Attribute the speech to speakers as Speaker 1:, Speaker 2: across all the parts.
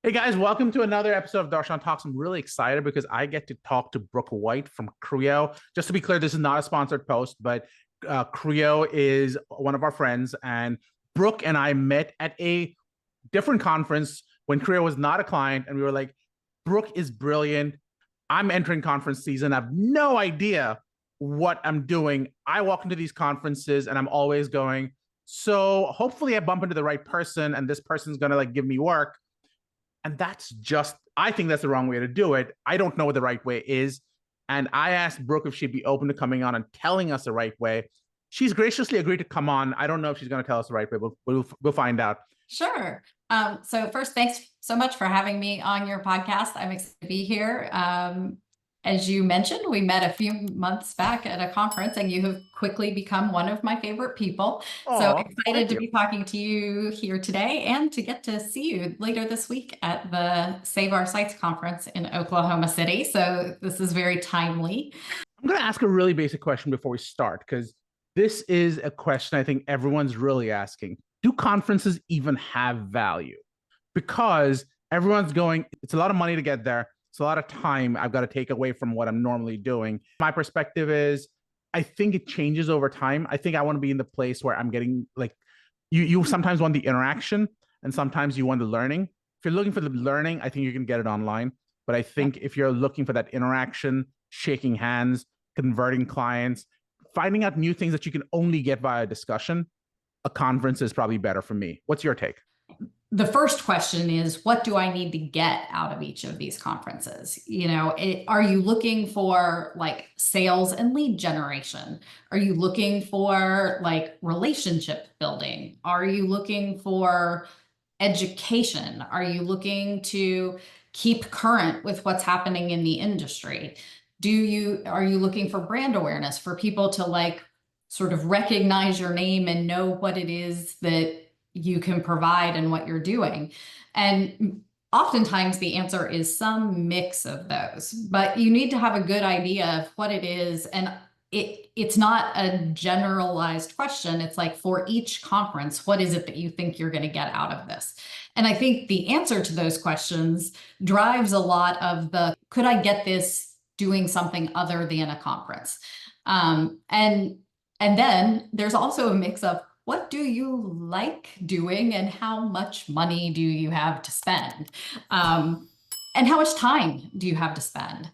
Speaker 1: Hey guys, welcome to another episode of Darshan Talks. I'm really excited because I get to talk to Brook White from CRIO. Just to be clear, this is not a sponsored post, but CRIO is one of our friends, and Brooke and I met at a different conference when CRIO was not a client, and we were like, Brooke is brilliant. I'm entering conference season. I have no idea what I'm doing. I walk into these conferences and I'm always going, so hopefully I bump into the right person and this person's gonna like give me work. And that's just, I think that's the wrong way to do it. I don't know what the right way is. And I asked Brooke if she'd be open to coming on and telling us the right way. She's graciously agreed to come on. I don't know if she's going to tell us the right way. We'll find out.
Speaker 2: Sure. So first, thanks so much for having me on your podcast. I'm excited to be here. As you mentioned, we met a few months back at a conference, and you have quickly become one of my favorite people. So
Speaker 1: Oh,
Speaker 2: excited to be talking to you here today and to get to see you later this week at the Save Our Sites conference in Oklahoma City. So this is very timely.
Speaker 1: I'm going to ask a really basic question before we start, because this is a question I think everyone's really asking. Do conferences even have value? Because everyone's going, it's a lot of money to get there. It's a lot of time I've got to take away from what I'm normally doing. My perspective is, I think it changes over time. I think I want to be in the place where I'm getting like, you sometimes want the interaction and sometimes you want the learning. If you're looking for the learning, I think you can get it online. But I think if you're looking for that interaction, shaking hands, converting clients, finding out new things that you can only get via discussion, a conference is probably better for me. What's your take?
Speaker 2: The first question is, what do I need to get out of each of these conferences? Are you looking for like sales and lead generation? Are you looking for like relationship building? Are you looking for education? Are you looking to keep current with what's happening in the industry? Are you looking for brand awareness, for people to like sort of recognize your name and know what it is that you can provide and what you're doing? And oftentimes the answer is some mix of those, but you need to have a good idea of what it is. And it's not a generalized question. It's like, for each conference, what is it that you think you're going to get out of this? And I think the answer to those questions drives a lot of the, could I get this doing something other than a conference? And then there's also a mix of, what do you like doing and how much money do you have to spend? And how much time do you have to spend?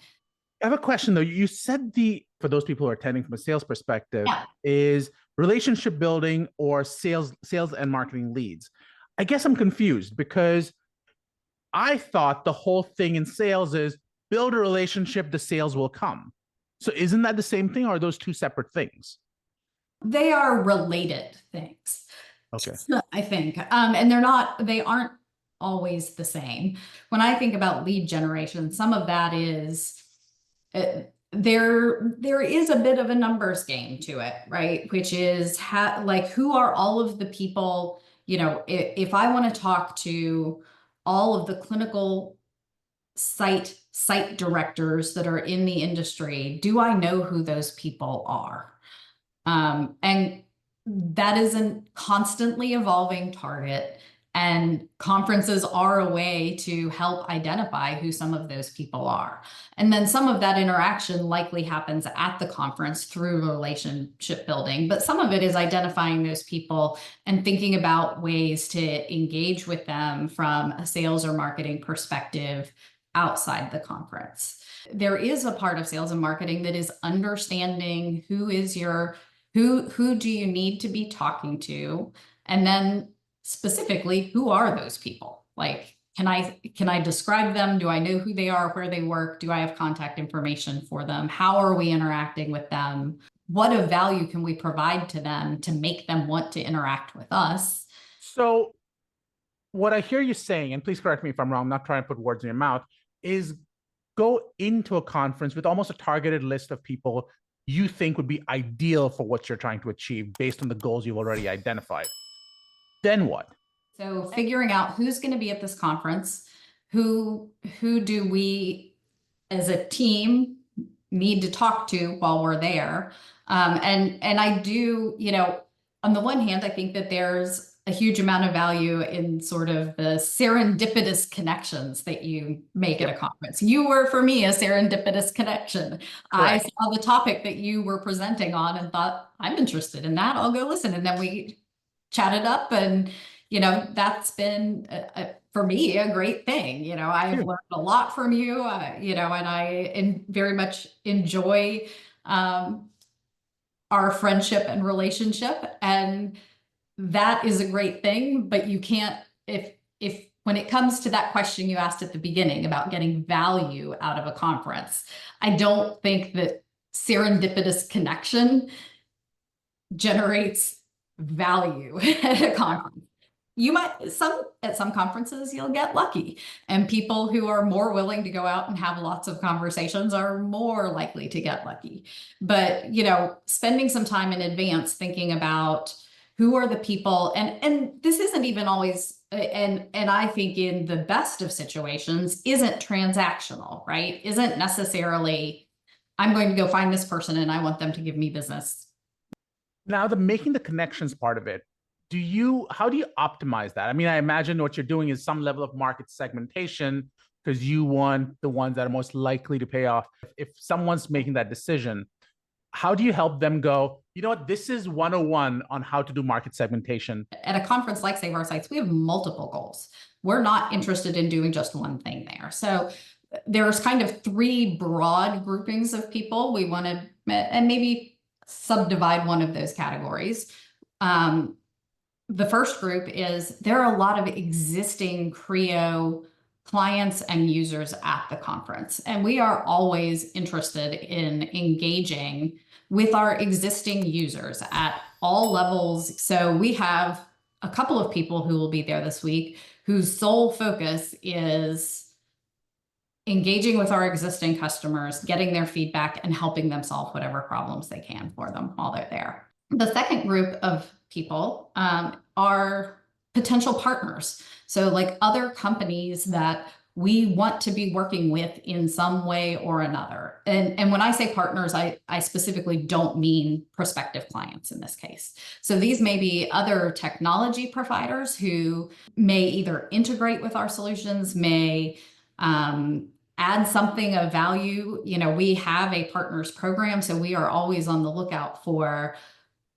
Speaker 1: I have a question though. You said for those people who are attending from a sales perspective,
Speaker 2: Yeah.
Speaker 1: is relationship building or sales and marketing leads. I guess I'm confused because I thought the whole thing in sales is build a relationship, the sales will come. So isn't that the same thing, or are those two separate things?
Speaker 2: They are related things.
Speaker 1: Okay.
Speaker 2: I think. And they aren't always the same. When I think about lead generation, some of that is there is a bit of a numbers game to it, right? Which is like, who are all of the people, if I want to talk to all of the clinical site directors that are in the industry, do I know who those people are? And that is a constantly evolving target, and conferences are a way to help identify who some of those people are. And then some of that interaction likely happens at the conference through relationship building, but some of it is identifying those people and thinking about ways to engage with them from a sales or marketing perspective outside the conference. There is a part of sales and marketing that is understanding who do you need to be talking to? And then specifically, who are those people? Like, can I describe them? Do I know who they are, where they work? Do I have contact information for them? How are we interacting with them? What of value can we provide to them to make them want to interact with us?
Speaker 1: So what I hear you saying, and please correct me if I'm wrong, I'm not trying to put words in your mouth, is go into a conference with almost a targeted list of people you think would be ideal for what you're trying to achieve based on the goals you've already identified. Then what?
Speaker 2: So figuring out who's going to be at this conference, who do we as a team need to talk to while we're there. And I do, on the one hand, I think that there's a huge amount of value in sort of the serendipitous connections that you make at a conference. You were, for me, a serendipitous connection. I
Speaker 1: Correct.
Speaker 2: saw the topic that you were presenting on and thought, I'm interested in that. I'll go listen. And then we chatted up, and, that's been, for me, a great thing. I've learned a lot from you, and I very much enjoy our friendship and relationship. And that is a great thing, but you can't, if when it comes to that question you asked at the beginning about getting value out of a conference, I don't think that serendipitous connection generates value at a conference. You might, at some conferences, you'll get lucky, and people who are more willing to go out and have lots of conversations are more likely to get lucky. But, spending some time in advance thinking about who are the people, and this isn't even always, and I think in the best of situations, isn't transactional, right? Isn't necessarily, I'm going to go find this person and I want them to give me business.
Speaker 1: Now, the making the connections part of it, how do you optimize that? I mean, I imagine what you're doing is some level of market segmentation, because you want the ones that are most likely to pay off. If someone's making that decision, how do you help them go, you know what, this is 101 on how to do market segmentation?
Speaker 2: At a conference like Save Our Sites, we have multiple goals. We're not interested in doing just one thing there. So there's kind of three broad groupings of people we want to, and maybe subdivide one of those categories. The first group is, there are a lot of existing CRIO clients and users at the conference, and we are always interested in engaging with our existing users at all levels. So we have a couple of people who will be there this week whose sole focus is engaging with our existing customers, getting their feedback, and helping them solve whatever problems they can for them while they're there. The second group of people are potential partners. So like other companies that we want to be working with in some way or another. And when I say partners, I specifically don't mean prospective clients in this case. So these may be other technology providers who may either integrate with our solutions, may add something of value. We have a partners program, so we are always on the lookout for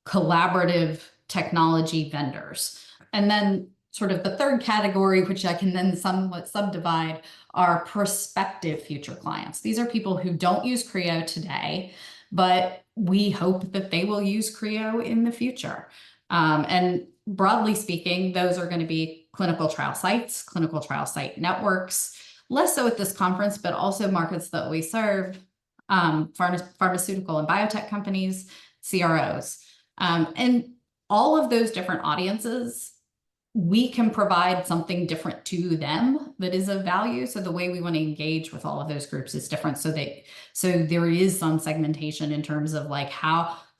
Speaker 2: collaborative technology vendors. And then sort of the third category, which I can then somewhat subdivide, are prospective future clients. These are people who don't use CRIO today, but we hope that they will use CRIO in the future. And broadly speaking, those are going to be clinical trial sites, clinical trial site networks, less so at this conference, but also markets that we serve, pharmaceutical and biotech companies, CROs. And all of those different audiences, we can provide something different to them that is of value. So the way we want to engage with all of those groups is different. So there is some segmentation in terms of like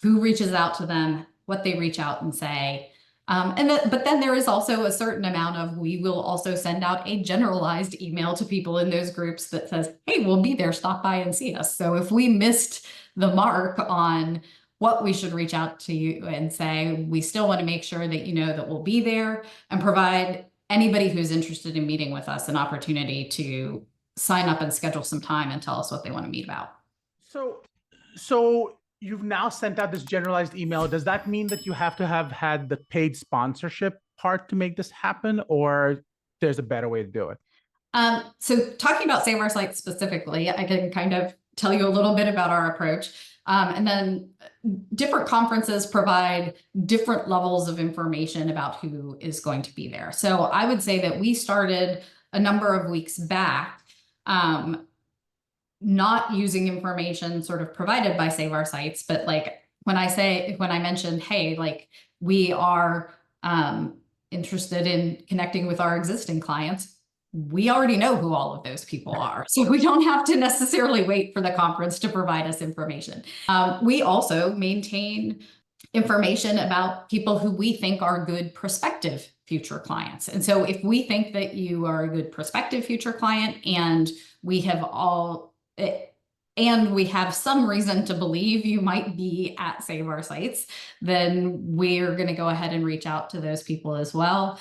Speaker 2: who reaches out to them, what they reach out and say. But then there is also a certain amount of, we will also send out a generalized email to people in those groups that says, hey, we'll be there, stop by and see us. So if we missed the mark on what we should reach out to you and say, we still want to make sure that you know that we'll be there, and provide anybody who's interested in meeting with us an opportunity to sign up and schedule some time and tell us what they want to meet about.
Speaker 1: So you've now sent out this generalized email. Does that mean that you have to have had the paid sponsorship part to make this happen, or there's a better way to do it?
Speaker 2: So talking about Save Our Sites specifically, I can kind of tell you a little bit about our approach. And then different conferences provide different levels of information about who is going to be there. So I would say that we started a number of weeks back, not using information sort of provided by Save Our Sites, but like when I mentioned, hey, like we are interested in connecting with our existing clients, we already know who all of those people are. So we don't have to necessarily wait for the conference to provide us information. We also maintain information about people who we think are good prospective future clients. And so if we think that you are a good prospective future client, and we have and we have some reason to believe you might be at Save Our Sites, then we're going to go ahead and reach out to those people as well.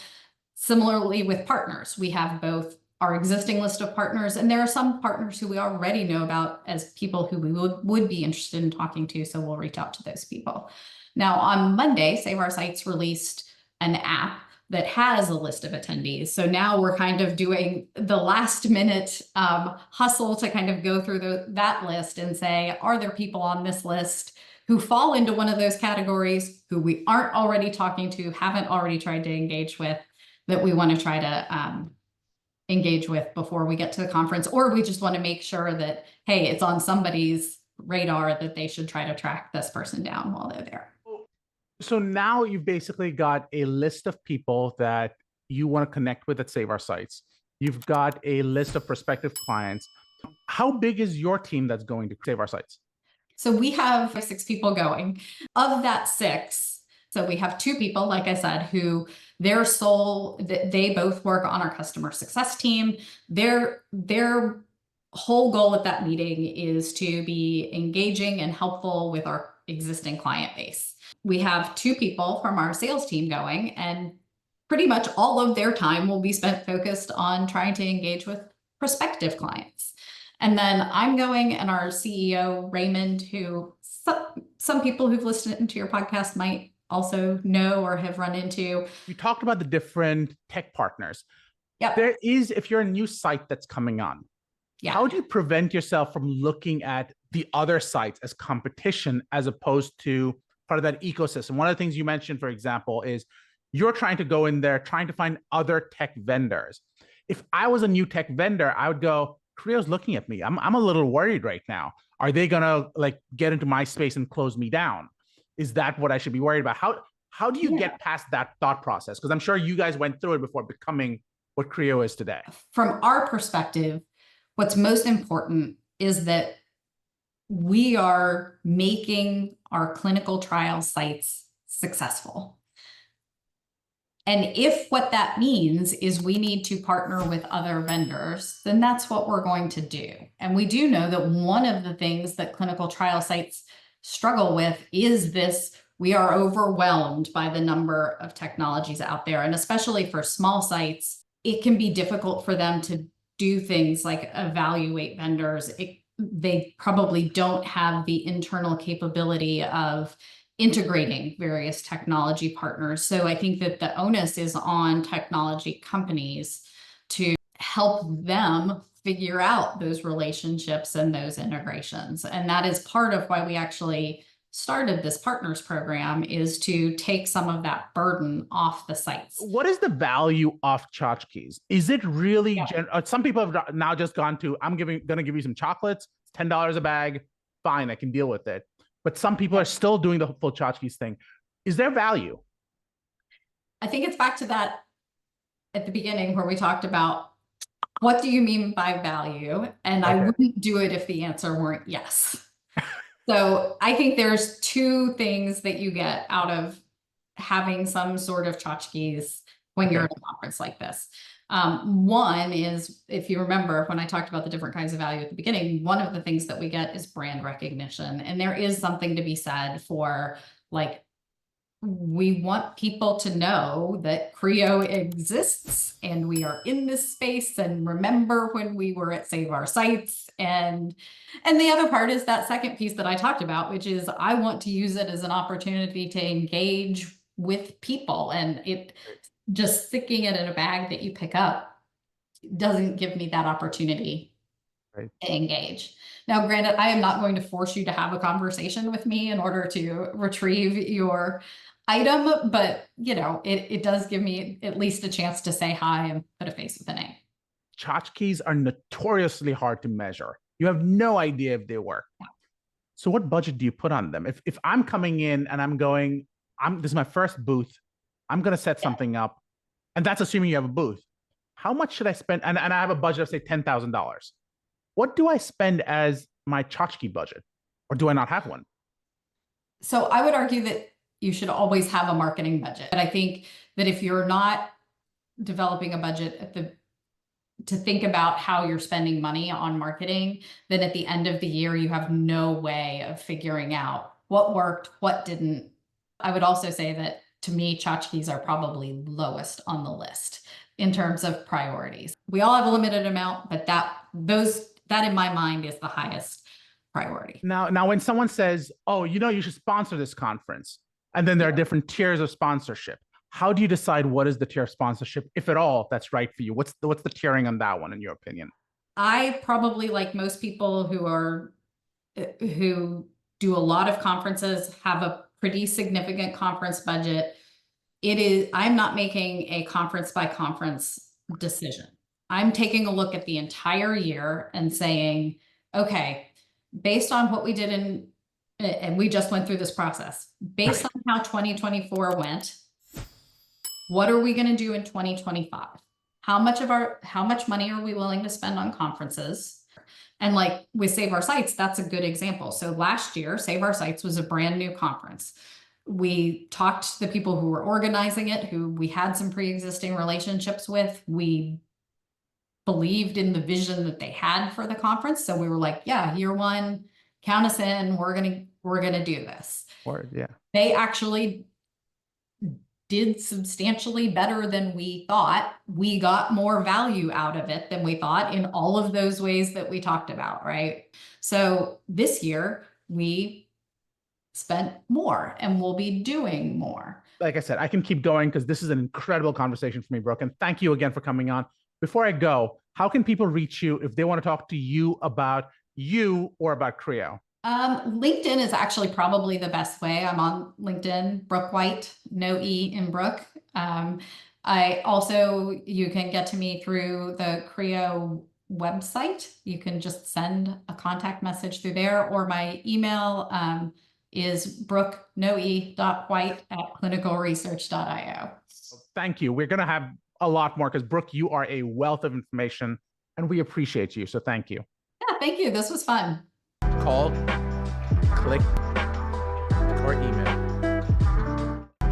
Speaker 2: Similarly with partners, we have both our existing list of partners, and there are some partners who we already know about as people who we would be interested in talking to, so we'll reach out to those people. Now, on Monday, Save Our Sites released an app that has a list of attendees. So now we're kind of doing the last minute hustle to kind of go through that list and say, are there people on this list who fall into one of those categories, who we aren't already talking to, haven't already tried to engage with, that we want to try to engage with before we get to the conference, or we just want to make sure that, hey, it's on somebody's radar that they should try to track this person down while they're there.
Speaker 1: So now you've basically got a list of people that you want to connect with at Save Our Sites. You've got a list of prospective clients. How big is your team that's going to Save Our Sites?
Speaker 2: So we have 6 people going. Of that 6, so we have 2 people, like I said, who they both work on our customer success team. Their whole goal at that meeting is to be engaging and helpful with our existing client base. We have 2 people from our sales team going, and pretty much all of their time will be spent focused on trying to engage with prospective clients. And then I'm going, and our CEO, Raymond, who some people who've listened to your podcast might also know or have run into.
Speaker 1: You talked about the different tech partners.
Speaker 2: Yep.
Speaker 1: There is, if you're a new site that's coming on, how do you prevent yourself from looking at the other sites as competition as opposed to part of that ecosystem? One of the things you mentioned, for example, is you're trying to go in there, trying to find other tech vendors. If I was a new tech vendor, I would go, CRIO's looking at me. I'm a little worried right now. Are they gonna get into my space and close me down? Is that what I should be worried about? How do you get past that thought process? Because I'm sure you guys went through it before becoming what CRIO is today.
Speaker 2: From our perspective, what's most important is that we are making our clinical trial sites successful. And if what that means is we need to partner with other vendors, then that's what we're going to do. And we do know that one of the things that clinical trial sites struggle with is this: we are overwhelmed by the number of technologies out there. And especially for small sites, it can be difficult for them to do things like evaluate vendors. They probably don't have the internal capability of integrating various technology partners. So I think that the onus is on technology companies to help them figure out those relationships and those integrations. And that is part of why we actually started this partners program, is to take some of that burden off the sites.
Speaker 1: What is the value of tchotchkes? Is it really, some people have now just gone to, I'm going to give you some chocolates, it's $10 a bag, fine, I can deal with it. But some people are still doing the full tchotchkes thing. Is there value?
Speaker 2: I think it's back to that at the beginning where we talked about, what do you mean by value? And I wouldn't do it if the answer weren't yes. So I think there's 2 things that you get out of having some sort of tchotchkes when you're at a conference like this. One is, if you remember when I talked about the different kinds of value at the beginning, one of the things that we get is brand recognition. And there is something to be said for, we want people to know that CRIO exists and we are in this space, and remember when we were at Save Our Sites. And the other part is that second piece that I talked about, which is I want to use it as an opportunity to engage with people, and it just sticking it in a bag that you pick up doesn't give me that opportunity to engage. Now, granted, I am not going to force you to have a conversation with me in order to retrieve your item, but it does give me at least a chance to say hi and put a face with a name.
Speaker 1: Tchotchkes are notoriously hard to measure. You have no idea if they work. So what budget do you put on them? If I'm coming in and I'm going, this is my first booth, I'm going to set something up, and that's assuming you have a booth. How much should I spend? And I have a budget of, say, $10,000. What do I spend as my tchotchke budget? Or do I not have one?
Speaker 2: So I would argue that you should always have a marketing budget. But I think that if you're not developing a budget at the to think about how you're spending money on marketing, then at the end of the year, you have no way of figuring out what worked, what didn't. I would also say that to me, tchotchkes are probably lowest on the list in terms of priorities. We all have a limited amount, but that in my mind is the highest priority.
Speaker 1: Now, when someone says, "Oh, you should sponsor this conference," and then there are different tiers of sponsorship, how do you decide what is the tier of sponsorship, if at all, that's right for you? What's the tiering on that one, in your opinion?
Speaker 2: I probably, like most people who do a lot of conferences, have a pretty significant conference budget. I'm not making a conference by conference decision. I'm taking a look at the entire year and saying, okay, based on what we did and we just went through this process, based on how 2024 went, what are we going to do in 2025? How much money are we willing to spend on conferences? And like with Save Our Sites, that's a good example. So last year, Save Our Sites was a brand new conference. We talked to the people who were organizing it, who we had some pre-existing relationships with. We believed in the vision that they had for the conference. So we were like, yeah, year one, count us in. We're gonna do this.
Speaker 1: Word, yeah.
Speaker 2: They actually did substantially better than we thought. We got more value out of it than we thought in all of those ways that we talked about, right? So this year we spent more and we'll be doing more.
Speaker 1: Like I said, I can keep going because this is an incredible conversation for me, Brooke. And thank you again for coming on. Before I go, how can people reach you if they want to talk to you about you or about CRIO?
Speaker 2: LinkedIn is actually probably the best way. I'm on LinkedIn, Brook White, no E in Brooke. You can get to me through the CRIO website. You can just send a contact message through there, or my email is brook.white@clinicalresearch.io.
Speaker 1: Thank you. We're going to have a lot more because, Brooke, you are a wealth of information and we appreciate you. So thank you.
Speaker 2: Yeah, thank you. This was fun.
Speaker 1: Call, click, or email.